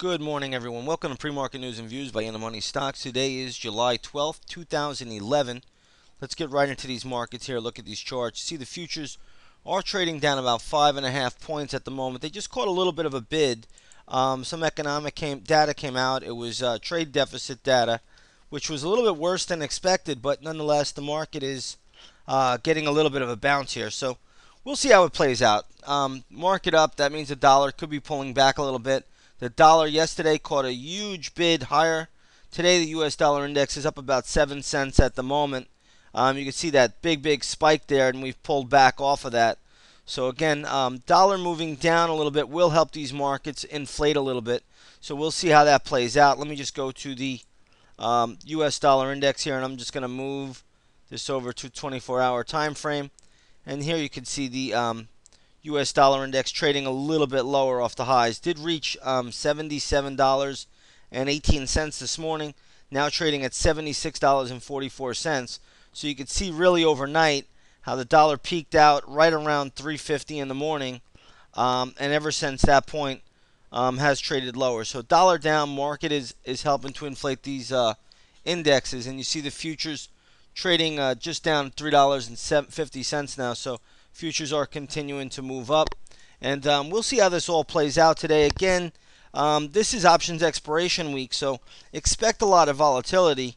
Good morning, everyone. Welcome to Pre-Market News and Views by Money Stocks. Today is July 12th, 2011. Let's get right into these markets here. Look at these charts. See, the futures are trading down about 5.5 points at the moment. They just caught a little bit of a bid. Some economic data came out. It was trade deficit data, which was a little bit worse than expected, but nonetheless, the market is getting a little bit of a bounce here. So we'll see how it plays out. Market up, that means the dollar could be pulling back a little bit. The dollar yesterday caught a huge bid higher. Today, the U.S. dollar index is up about 7 cents at the moment. You can see that big spike there, and we've pulled back off of that. So again, dollar moving down a little bit will help these markets inflate a little bit. So we'll see how that plays out. Let me just go to the U.S. dollar index here, and I'm just going to move this over to 24-hour time frame. And here you can see the U.S. dollar index trading a little bit lower off the highs. Did reach $77.18 this morning. Now trading at $76.44. So you can see really overnight how the dollar peaked out right around 350 in the morning. And ever since that point has traded lower. So dollar down, market is helping to inflate these indexes. And you see the futures trading just down $3.50 now. So futures are continuing to move up, and we'll see how this all plays out today. Again, this is options expiration week, so expect a lot of volatility.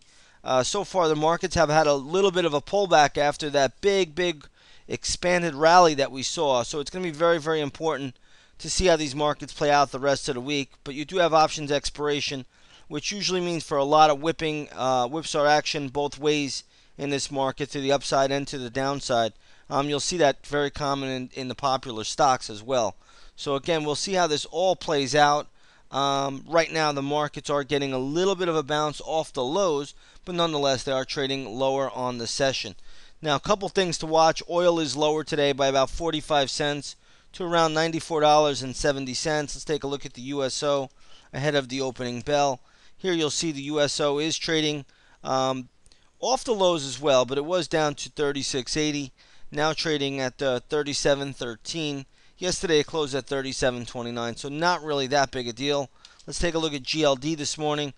So far, the markets have had a little bit of a pullback after that big expanded rally that we saw. So it's going to be very important to see how these markets play out the rest of the week. But you do have options expiration, which usually means for a lot of whipsaw action both ways in this market, to the upside and to the downside. You'll see that very common in the popular stocks as well. So again, we'll see how this all plays out. Right now, the markets are getting a little bit of a bounce off the lows, but nonetheless, they are trading lower on the session. Now, a couple things to watch. Oil is lower today by about 45 cents to around $94.70. Let's take a look at the USO ahead of the opening bell. Here you'll see the USO is trading off the lows as well, but it was down to 36.80. Now trading at 37.13. Yesterday it closed at 37.29, so not really that big a deal. Let's take a look at GLD this morning.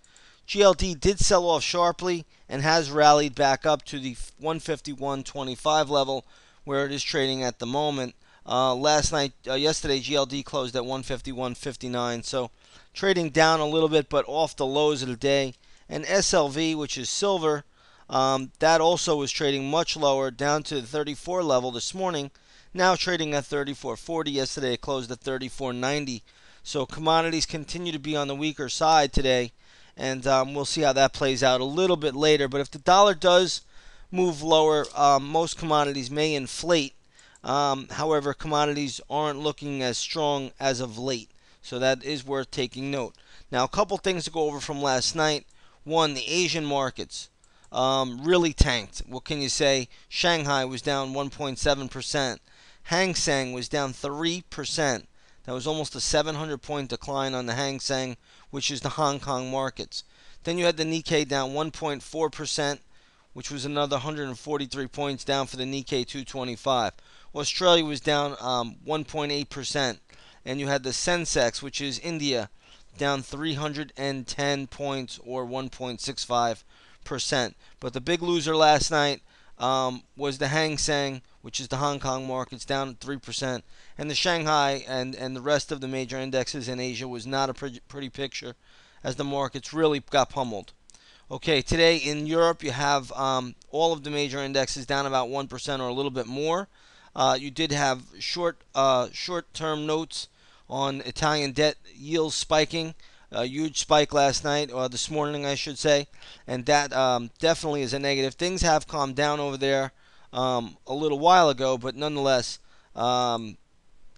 GLD did sell off sharply and has rallied back up to the 151.25 level where it is trading at the moment. Yesterday GLD closed at 151.59, so trading down a little bit, but off the lows of the day. And SLV, which is silver, that also was trading much lower, down to the 34 level this morning. Now trading at 34.40. Yesterday it closed at 34.90. So commodities continue to be on the weaker side today, and we'll see how that plays out a little bit later. But if the dollar does move lower, most commodities may inflate. However, commodities aren't looking as strong as of late, so that is worth taking note. Now, a couple things to go over from last night. One, the Asian markets really tanked. What can you say? Shanghai was down 1.7%. Hang Seng was down 3%. That was almost a 700-point decline on the Hang Seng, which is the Hong Kong markets. Then you had the Nikkei down 1.4%, which was another 143 points down for the Nikkei 225. Australia was down 1.8%. And you had the Sensex, which is India, down 310 points or 1.65%. But the big loser last night was the Hang Seng, which is the Hong Kong markets, down 3%. And the Shanghai and the rest of the major indexes in Asia was not a pretty picture, as the markets really got pummeled. Okay, today in Europe you have all of the major indexes down about 1% or a little bit more. You did have short-term notes on Italian debt yields spiking. A huge spike last night, or this morning I should say, and that definitely is a negative. Things have calmed down over there a little while ago, but nonetheless,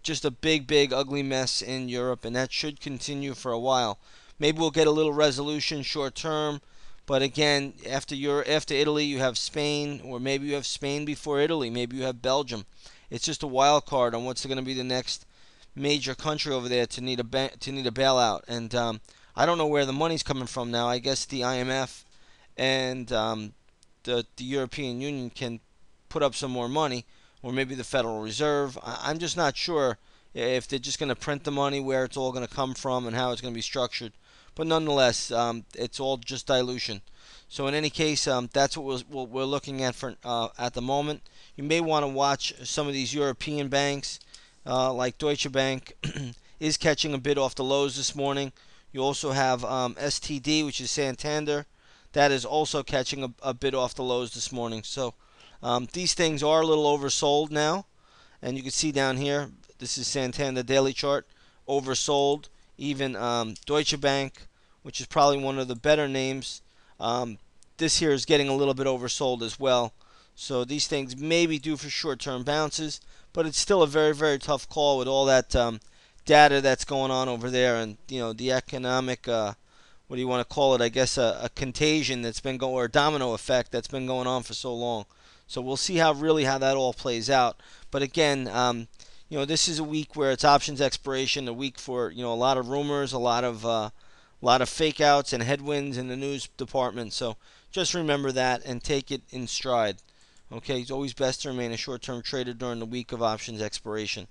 just a big ugly mess in Europe, and that should continue for a while. Maybe we'll get a little resolution short term, but again, after Italy, you have Spain, or maybe you have Spain before Italy. Maybe you have Belgium. It's just a wild card on what's going to be the next major country over there to need a bailout. And I don't know where the money's coming from now. I guess the IMF and the European Union can put up some more money, or maybe the Federal Reserve. I'm just not sure if they're just going to print the money, where it's all going to come from, and how it's going to be structured. But nonetheless, it's all just dilution. So in any case, that's what we're looking at for at the moment. You may want to watch some of these European banks, like Deutsche Bank, is catching a bit off the lows this morning. You also have STD, which is Santander, that is also catching a bit off the lows this morning. So these things are a little oversold now, and you can see down here, this is Santander daily chart, oversold. Even Deutsche Bank, which is probably one of the better names, this here is getting a little bit oversold as well. So these things may be due for short-term bounces, but it's still a very, very tough call with all that data that's going on over there, and the economic, what do you want to call it? I guess a contagion that's been going, or a domino effect that's been going on for so long. So we'll see how that all plays out. But again, this is a week where it's options expiration, a week for a lot of rumors, a lot of fake outs and headwinds in the news department. So just remember that and take it in stride. Okay, it's always best to remain a short-term trader during the week of options expiration.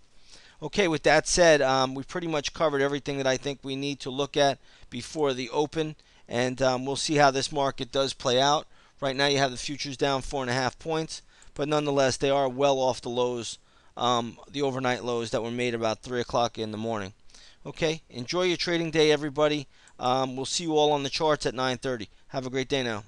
Okay, with that said, we've pretty much covered everything that I think we need to look at before the open, and we'll see how this market does play out. Right now you have the futures down 4.5 points, but nonetheless they are well off the lows, the overnight lows that were made about 3 o'clock in the morning. Okay, enjoy your trading day, everybody. We'll see you all on the charts at 9:30. Have a great day now.